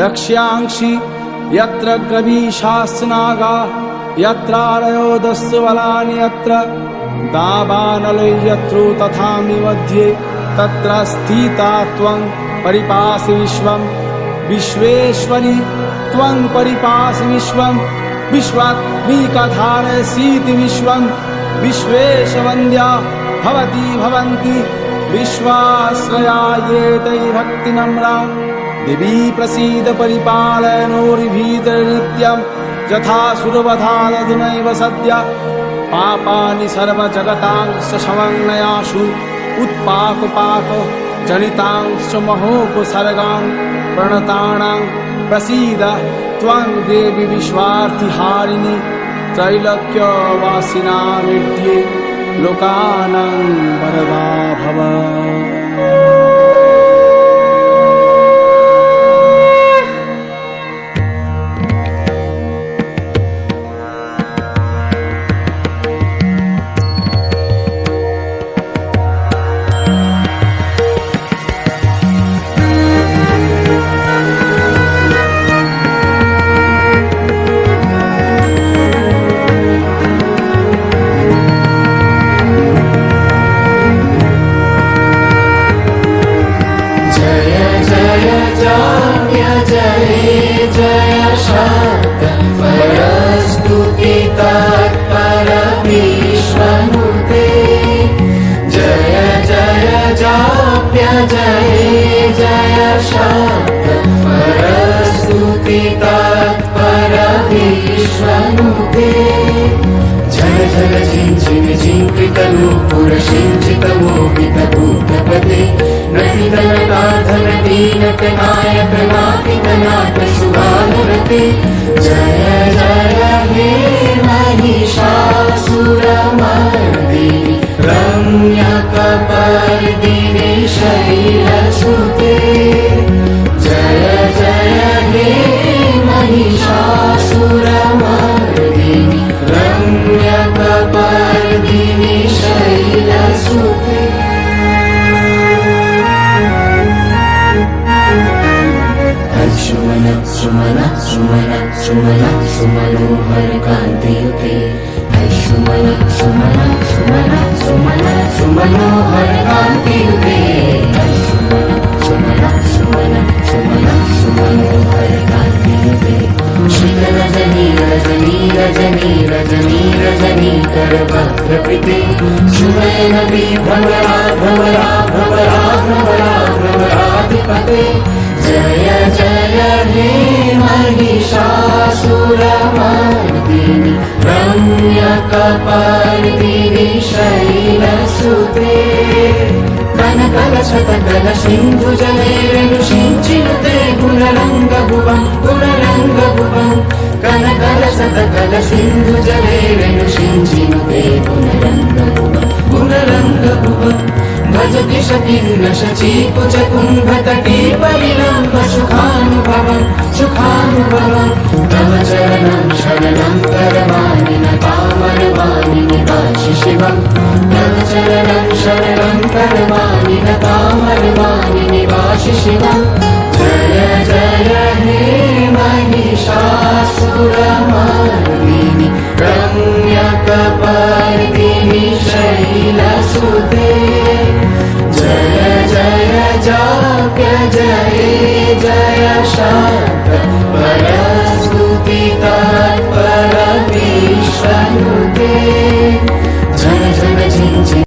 रक्ष्यांसि यत्र गवीशास्नागा यत्रारयो दस्युबलानि यत्र दावानलै यत्रो तथामि मध्ये तत्र स्थिता त्वं परिपासि विश्वं विश्वेश्वरि त्वं परिपासि विश्वं विश्वात्मिकधारयसीति विश्वं विश्वेशवन्द्या भवती भवन्ति विश्वाश्रया ये तै भक्तिनम्रा देवी प्रसीद परिपालयनोर्भीतनित्यं यथा सुरवधादधुनैव सद्य पापानि सर्वजगतांश्च समन्वयाशु उत्पाकपाक जनितांश्च महोपसर्गान् प्रणतानां प्रसीद त्वं देवी विश्वार्थिहारिणि त्रैलोक्यवासिनामिड्ये लोकानां वरदा भव। झल झल झिञ्झिन झिङ्कृतनूपुरसिञ्चितमोहितभूतपते नटितनटाधनटीनकनायकनातिकनाथसुभानुरते जय जय हे महिषासुरमर्दिनि रम्यकपर्दिनि शैलसुते जय जय हे महिषासुरमर्दिनि रम्यकपर्दिनि शैलसुते। सुमन सुमन सुमन सुमन सुमनोहर कान्तियुते सुमन सुमन सुमन सुमन सुमनोहर कान्तियुते सुमन सुमन सुमन सुमनोहर कान्तियुते शीतरजनी रजनी रजनी रजनी रजनी करवक्त्रपिते सुनयन विभ्रमरा भ्रमरा भ्रमरा भ्रमरा भ्रमराधिपते जय जय हे महिषासुरमर्दिनि रम्यकपर्दिनि शैलसुते कनकलशतकल सिन्धुजलैरनुषिञ्चिनुते गुणरङ्गभुवं गुणरङ्गभुवं कनकलशतकल सिन्धुजलैरनुषिञ्चिनुते गुणरङ्गभुवं गुणरङ्गभुवं भजति शकीर्न शचीकुचकुम्भतटी परिलम्ब सुखानुभवं सुखानुभवं तव चरणं शरणं करवाणि न कामरवाणि निवासि शिवं तव चरणं शरणं करवाणि न कामरवाणि निवासि शिवं जय जय हे महिषासुरमर्दिनि रम्यकपर्दिनि शैलसुते जय जय जाप्य जय जय शान्त परस्तुतितत्पर विश्वनुते झन झन झिञ्झिन